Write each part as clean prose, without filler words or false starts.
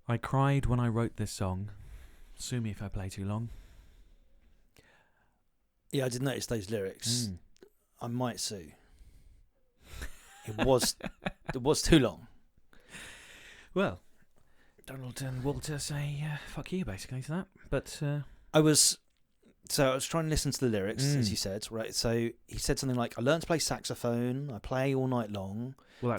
I cried when I wrote this song. Sue me if I play too long. Yeah, I did notice those lyrics. Mm. I might sue. It was too long. Well, Donald and Walter say fuck you basically to that. But I was trying to listen to the lyrics, as you said, right? So he said something like, I learned to play saxophone, I play all night long. well,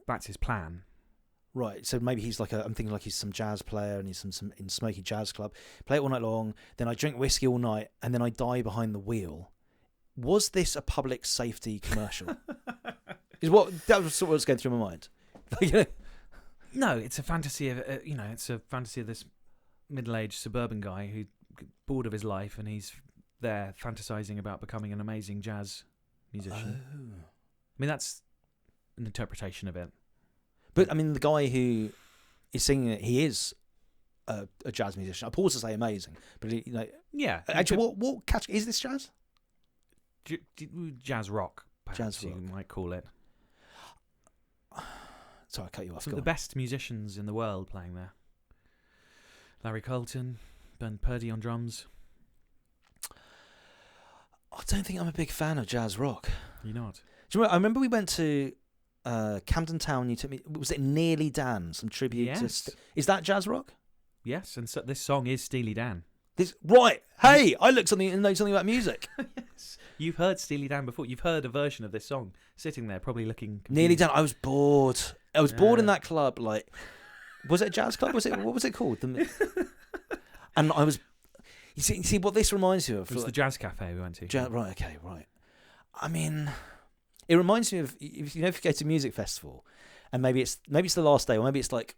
that's his plan. Right, so maybe he's like I'm thinking like he's some jazz player and he's some in Smoky Jazz Club. Play it all night long, then I drink whiskey all night, and then I die behind the wheel. Was this a public safety commercial? That was sort of what's going through my mind. No, it's a fantasy of it's a fantasy of this middle-aged suburban guy who's bored of his life and he's there fantasizing about becoming an amazing jazz musician. Oh. I mean, that's an interpretation of it. But I mean, the guy who is singing it, he is a jazz musician. I pause to say amazing, but Yeah. Actually, what category is this? Jazz? Jazz rock, perhaps Jazz you rock. might call it. Sorry, I cut you off. Some of the best musicians in the world playing there. Larry Carlton, Ben Purdy on drums. I don't think I'm a big fan of jazz rock. You're not? Do you remember? I remember we went to Camden Town. You took me. Was it Nearly Dan? Some tribute Yes. to. Is that jazz rock? Yes, and so this song is Steely Dan. Right. Hey, I looked something and know something about music. Yes. You've heard Steely Dan before. You've heard a version of this song sitting there, probably looking confused. Nearly Dan. I was bored. I was bored in that club. Like, was it a jazz club? What was it called? And I was. You see what this reminds you of? It was the Jazz Cafe we went to. Right. Okay. Right. I mean, it reminds me of if you go to a music festival, and maybe it's the last day, or maybe it's like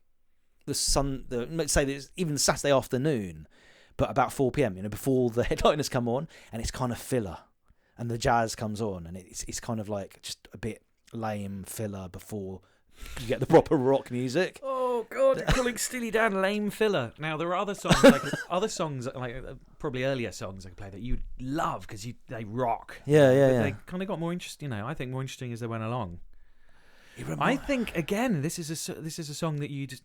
let's say it's even the Saturday afternoon, but about 4 p.m. Before the headliners come on, and it's kind of filler, and the jazz comes on, and it's kind of like just a bit lame filler before you get the proper rock music. Oh God, you're calling Steely Dan lame filler. Now there are other songs like probably earlier songs I could play that you love because they rock. Yeah. They kind of got more interesting. I think more interesting as they went along. I think again, this is a song that you just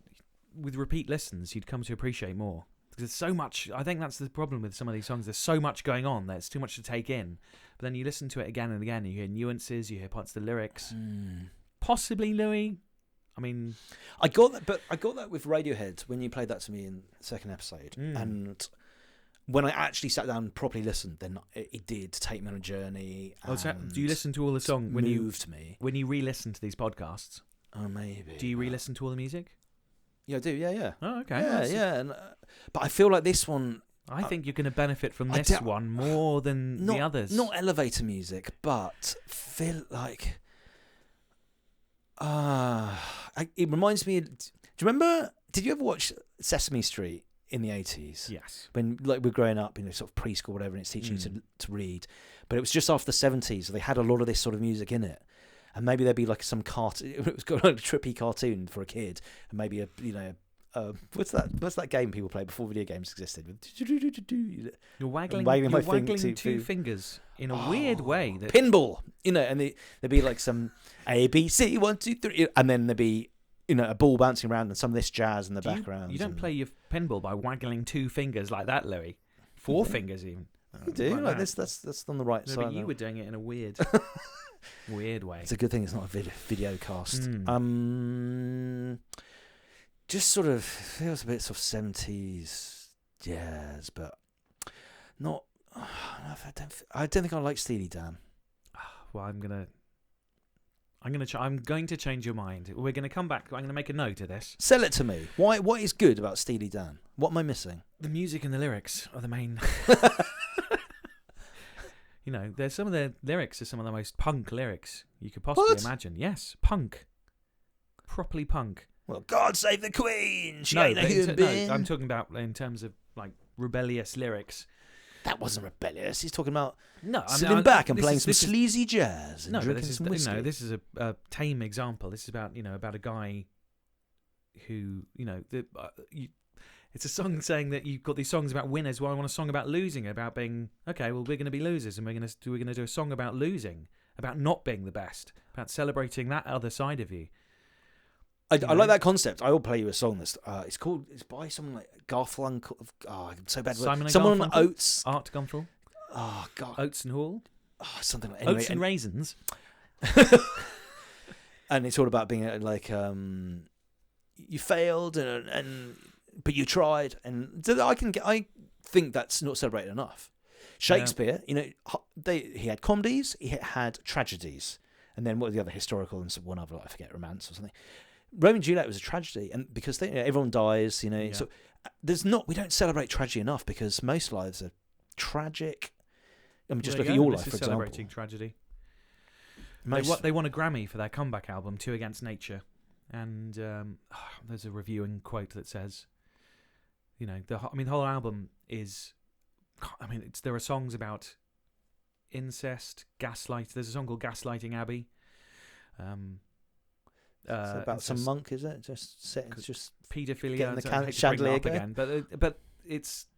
with repeat listens you'd come to appreciate more because there's so much. I think that's the problem with some of these songs. There's so much going on. There's too much to take in. But then you listen to it again and again. And you hear nuances. You hear parts of the lyrics. Possibly Louis. I mean, I got that with Radiohead when you played that to me in the second episode, and when I actually sat down and properly listened, then it did take me on a journey. So do you listen to all the songs when you re-listen to these podcasts? Oh, maybe. Do you re-listen to all the music? Yeah, I do. Yeah. Oh, okay. Yeah. But I feel like this one. I think you're going to benefit from this one more than the others. Not elevator music, but feel like. It reminds me. Do you remember? Did you ever watch Sesame Street in the 80s? Yes. When we're growing up, sort of preschool, or whatever, and it's teaching you to read. But it was just after the 70s, so they had a lot of this sort of music in it. And maybe there'd be like some cartoon. It was got like a trippy cartoon for a kid, and maybe what's that game people play before video games existed? You're waggling two fingers in a weird way. Pinball, and there'd be like some A, B, C, 1, 2, 3, and then there'd be a ball bouncing around and some of this jazz in the background. You don't play your pinball by waggling two fingers like that, Louis. Four fingers even. You do like this. That's on the right side. But you were doing it in a weird way. It's a good thing it's not a video cast. Just sort of feels a bit sort of 70s jazz, but not. I don't think I like Steely Dan. Well, I'm going to change your mind. We're going to come back. I'm going to make a note of this. Sell it to me. Why? What is good about Steely Dan? What am I missing? The music and the lyrics are the main. There's some of the lyrics are some of the most punk lyrics you could possibly imagine. Yes, punk, properly punk. Well, God save the Queen. She No, ain't a human being. I'm talking about in terms of like rebellious lyrics. That wasn't rebellious. He's talking about sitting back and playing some sleazy jazz and drinking some whiskey. This is a tame example. This is about about a guy who it's a song saying that you've got these songs about winners. Well, I want a song about losing, about being okay. Well, we're going to be losers, and we're going to do a song about losing, about not being the best, about celebrating that other side of you. I like that concept. I will play you a song that's it's by someone like Garfunkel. Oh, I'm so bad with Simon and someone on Garfunkel? Oates. Art Gunful, Oh God, Oats and Hall, something like anyway, Oats and Raisins. and it's all about being like you failed but you tried, and so I think that's not celebrated enough. Shakespeare, he had comedies, he had tragedies, and then what were the other historical and one other, I forget, romance or something. Romeo and Juliet was a tragedy, and because everyone dies, so we don't celebrate tragedy enough because most lives are tragic. I mean, just look at your life, for example. Celebrating tragedy. They won a Grammy for their comeback album, Two Against Nature, and there's a reviewing quote that says, the whole album is, there are songs about incest, gaslight. There's a song called "Gaslighting Abbey." It's about some monk, is it? Just paedophilia, getting the chandelier again. But it's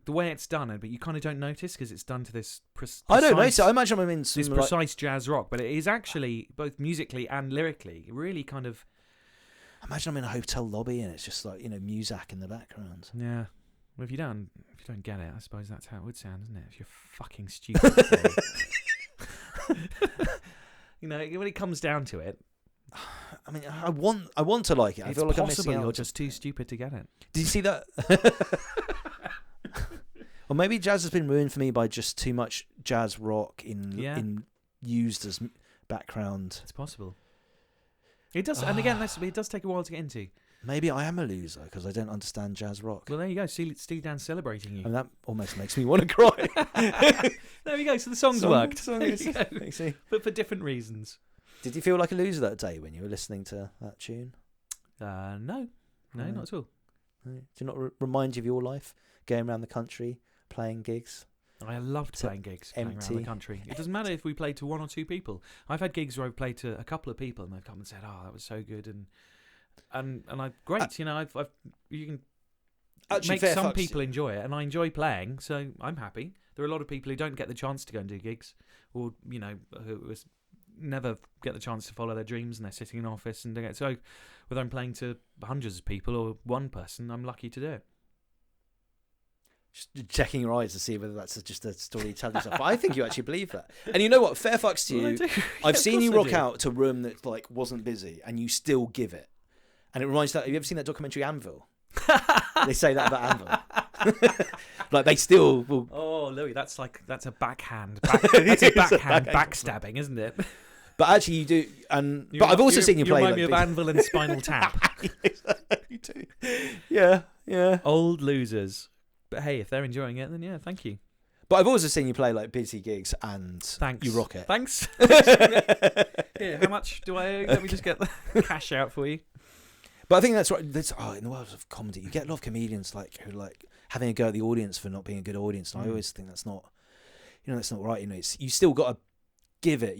the way it's done, but you kind of don't notice because it's done to this precise... I don't notice. I imagine I'm in this precise jazz rock, but it is actually both musically and lyrically really kind of... Imagine I'm in a hotel lobby and it's just like, Muzak in the background. Yeah. Well, if you don't get it, I suppose that's how it would sound, isn't it? If you're fucking stupid. When it comes down to it, I want to like it. I feel like I'm missing out. You're just too stupid to get it. Did you see that? Or maybe jazz has been ruined for me by just too much jazz rock in used as background. It's possible. It does, and again, it does take a while to get into. Maybe I am a loser because I don't understand jazz rock. Well, there you go. Steely Dan's celebrating you. And that almost makes me want to cry. There we go. So the song's worked. But for different reasons. Did you feel like a loser that day when you were listening to that tune? No, not at all. Do you not remind you of your life going around the country playing gigs? I loved playing gigs around the country. It doesn't matter if we played to one or two people. I've had gigs where I've played to a couple of people and they've come and said, "Oh, that was so good," and great. You can actually make some people enjoy it, and I enjoy playing, so I'm happy. There are a lot of people who don't get the chance to go and do gigs, or who never get the chance to follow their dreams, and they're sitting in an office and doing it. So whether I'm playing to hundreds of people or one person, I'm lucky to do it. Just checking your eyes to see whether that's just a story you tell yourself. But I think you actually believe that. And you know what? Fair fucks to you. I've seen you rock out to a room that wasn't busy, and you still give it. And it reminds me that. Have you ever seen that documentary Anvil? They say that about Anvil. They still will. Oh, Louis, that's a backhand. That's a backhand backstabbing, isn't it? But actually, you do. But I've also seen you play. You remind me of Anvil and Spinal Tap. You do. Yeah. Old losers. But hey, if they're enjoying it, then yeah, thank you. But I've also seen you play busy gigs and Thanks. You rock it. Thanks. Here, how much do I owe? Let me just get the cash out for you. But I think that's right. In the world of comedy, you get a lot of comedians who having a go at the audience for not being a good audience. And I always think that's not, that's not right. You still got to give it.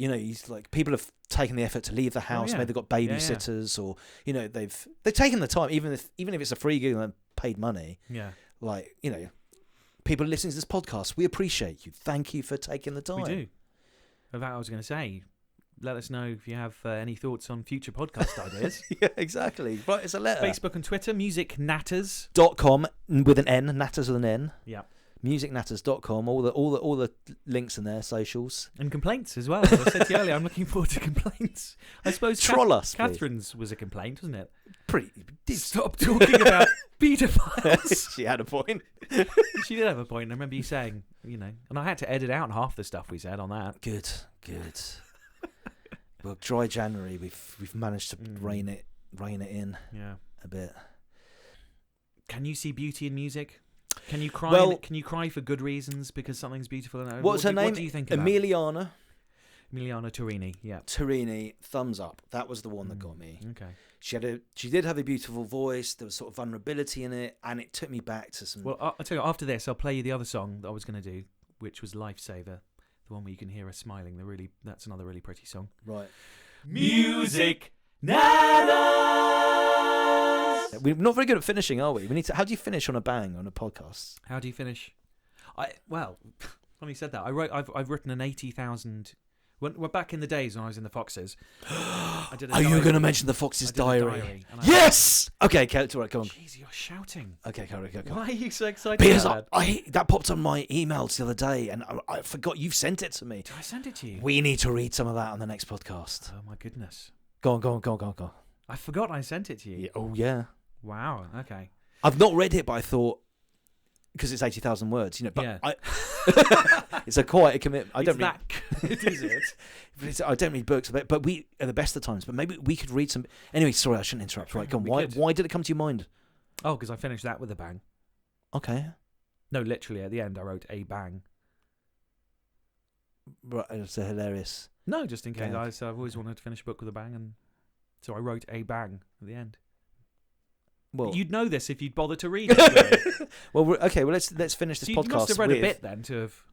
People have taken the effort to leave the house. Maybe they've got babysitters, or they've taken the time, even if it's a free gig and they're paid money. Yeah. People listening to this podcast, we appreciate you. Thank you for taking the time. We do. In fact, I was going to say, let us know if you have any thoughts on future podcast ideas. Yeah, exactly. Right, it's a letter. Facebook and Twitter, musicnatters. .com with an N, natters with an N. Yeah. Musicnatters.com, all the links in there, socials. And complaints as well. As I said to you earlier, I'm looking forward to complaints. I suppose Catherine's was a complaint, wasn't it? Stop talking about paedophiles. She had a point. She did have a point. I remember you saying, and I had to edit out half the stuff we said on that. Good. Well, dry January, we've managed to rein it in a bit. Can you see beauty in music? Can you cry? Can you cry for good reasons because something's beautiful? What's her name? What do you think about Emiliana Torini. Yeah. Torini, thumbs up. That was the one that got me. Okay. She did have a beautiful voice. There was sort of vulnerability in it, and it took me back to some. Well, I'll tell you. After this, I'll play you the other song that I was going to do, which was "Lifesaver," the one where you can hear her smiling. That's another really pretty song. Right. Music Natters. We're not very good at finishing, are we? We need to. How do you finish on a bang on a podcast? How do you finish? Well, when you said that, I've written an 80,000 We're back in the days when I was in the Foxes. I did a Are you diary. going to mention the Fox's I did a diary? and I- Yes. Okay, it's all right. Come on. Jeez, you're shouting. Okay, go. Why are you so excited? Because about that? I that popped on my emails the other day, and I forgot you've sent it to me. Did I send it to you? We need to read some of that on the next podcast. Oh my goodness. Go on. I forgot I sent it to you. Yeah. Oh yeah. Wow. Okay. I've not read it, but I thought because it's 80,000 words, you know. But Yeah. it's quite a commitment. I don't read. Is it? I don't read books, but we at the best of times. But maybe we could read some. Anyway, sorry, I shouldn't interrupt. Right, go on. Why did it come to your mind? Oh, because I finished that with a bang. Okay. No, literally at the end I wrote a bang. Right, it's a hilarious. No, just in case. Okay. I've always wanted to finish a book with a bang, and so I wrote a bang at the end. Well, You'd know this if you'd bother to read it. well, okay. Well, let's finish this So podcast. you must have read with a bit then to have.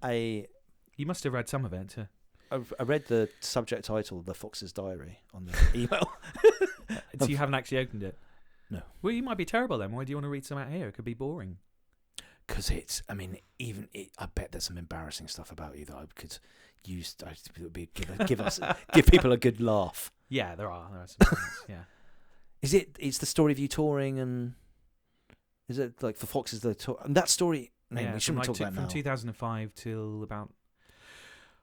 You must have read some of it. I read the subject title, "The Fox's Diary," on the email. So you haven't actually opened it. No. Well, you might be terrible then. Why do you want to read some out here? It could be boring. Because I bet there's some embarrassing stuff about you that I could use. Give people a good laugh. Yeah, there are some things. Yeah. It's the story of you touring, and is it like the Foxes the tour? And that story, Yeah, we shouldn't talk about from now. 2005 till about.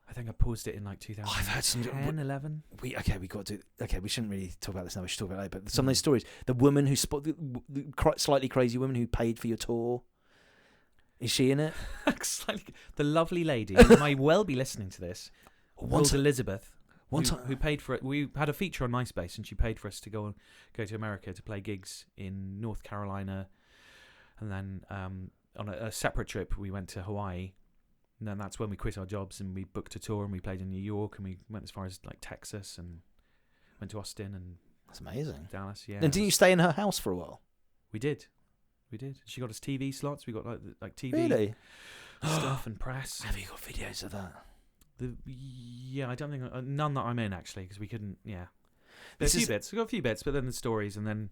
I think I paused it in like 2010, I've heard some 11. We got to. Okay, we shouldn't really talk about this now. We should talk about it later. But some of those stories, the woman who the slightly crazy woman who paid for your tour, is she in it? The lovely lady who may well be listening to this, called Elizabeth. Who paid for it? We had a feature on MySpace, and she paid for us to go to America to play gigs in North Carolina, and then on a separate trip we went to Hawaii, and then that's when we quit our jobs and we booked a tour and we played in New York and we went as far as like Texas and went to Austin and that's amazing. Dallas. Yeah, and didn't you stay in her house for a while? We did. She got us TV slots. We got like TV really stuff and press. Have you got videos of that? Yeah, I don't think none that I'm in actually because we couldn't. Yeah, there's a few bits. We got a few bits, but then the stories, and then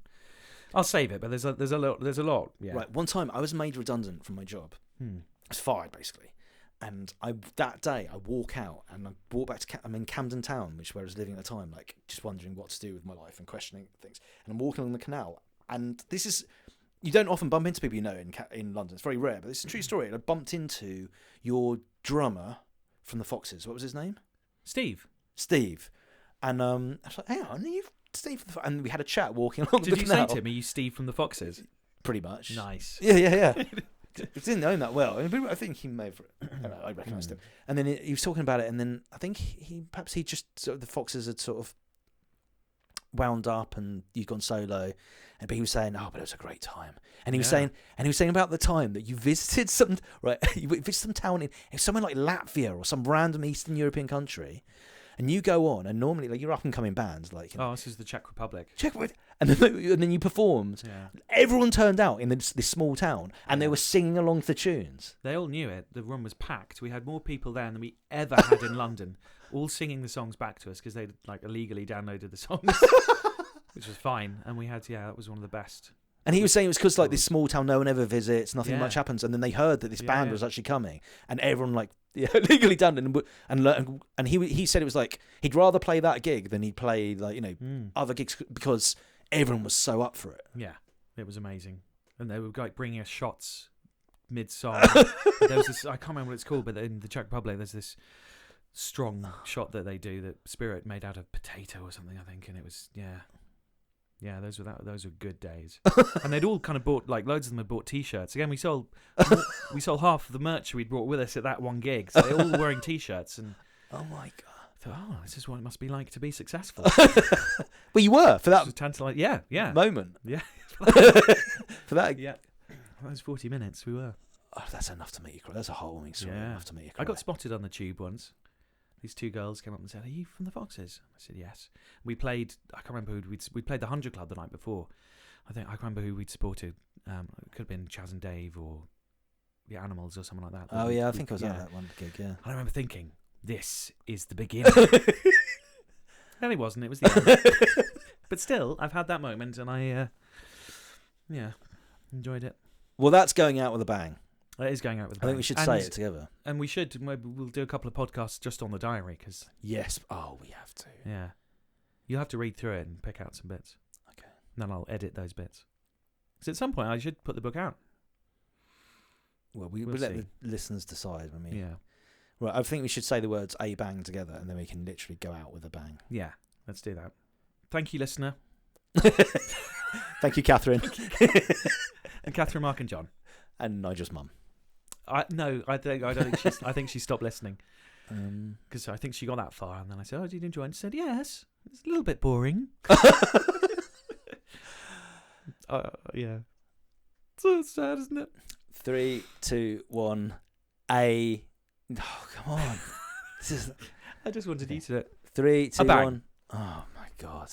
I'll save it. But there's a lot. Yeah. Right. One time I was made redundant from my job. I was fired basically, and that day I walk out and I walk back to I'm in Camden Town, which is where I was living at the time, like just wondering what to do with my life and questioning things. And I'm walking along the canal, and this is. You don't often bump into people you know in London. It's very rare, but it's a true story. I bumped into your drummer from the Foxes. What was his name? Steve. And I was like, hang on, are you Steve from the and we had a chat walking along the canal. Did you say to him, are you Steve from the Foxes? Pretty much. Nice. Yeah. I didn't know him that well. I think he may have... I recognised him. And then he was talking about it, and then I think he just... Sort of the Foxes had sort of wound up and you'd gone solo, but he was saying, but it was a great time. And he was saying about the time that you visited some town in somewhere like Latvia or some random Eastern European country, and you go on, and normally like you're up and coming bands like this is the Czech Republic. And then you performed. Yeah. Everyone turned out in this small town, and they were singing along to the tunes. They all knew it. The room was packed. We had more people there than we ever had in London, all singing the songs back to us because they'd like illegally downloaded the songs, which was fine. And we had that was one of the best. And he was saying it was because like this small town, no one ever visits, nothing much happens, and then they heard that this band was actually coming, and everyone like legally done it, and he said it was like he'd rather play that gig than he'd play like other gigs because everyone was so up for it. Yeah, it was amazing, and they were like bringing us shots mid-song. There was this, I can't remember what it's called, but in the Czech Republic there's this strong shot that they do, that spirit made out of potato or something, I think, and it was Yeah, those were good days. And they'd all kind of bought, like loads of them had bought T-shirts. Again, we sold half of the merch we'd brought with us at that one gig. So they're all wearing T-shirts. And oh my god! I thought, this is what it must be like to be successful. Well, you were for that moment. Yeah, for that. Yeah, those 40 minutes we were. Oh, that's enough to make you cry. That's a heartwarming story. Yeah. Enough to make you cry. I got spotted on the tube once. These two girls came up and said, "Are you from the Foxes?" I said, "Yes." We played. I can't remember who we played the 100 Club the night before. I can't remember who we'd supported. It could have been Chaz and Dave or the Animals or something like that. Oh yeah, I think I was at that one gig. Yeah, I remember thinking, "This is the beginning." And it wasn't. It was the end. But still, I've had that moment, and I enjoyed it. Well, that's going out with a bang. It is going out with a I bang. think we should say it together. And maybe we'll do a couple of podcasts just on the diary, because... Yes. Oh, we have to. Yeah. You'll have to read through it and pick out some bits. Okay. And then I'll edit those bits. Because at some point I should put the book out. Well, we'll let the listeners decide. I mean, Yeah. Right, I think we should say the words "a bang" together, and then we can literally go out with a bang. Yeah, let's do that. Thank you, listener. Thank you, Catherine. And Catherine, Mark and John. And Nigel's mum. I don't think she's... I think she stopped listening. Because I think she got that far, and then I said, "Oh, did you enjoy it?" And she said, "Yes, it's a little bit boring." Yeah. So sad, isn't it? 3, 2, 1. A. Oh, come on. I just wanted you to... 3, 2, bang. 1. Oh my God.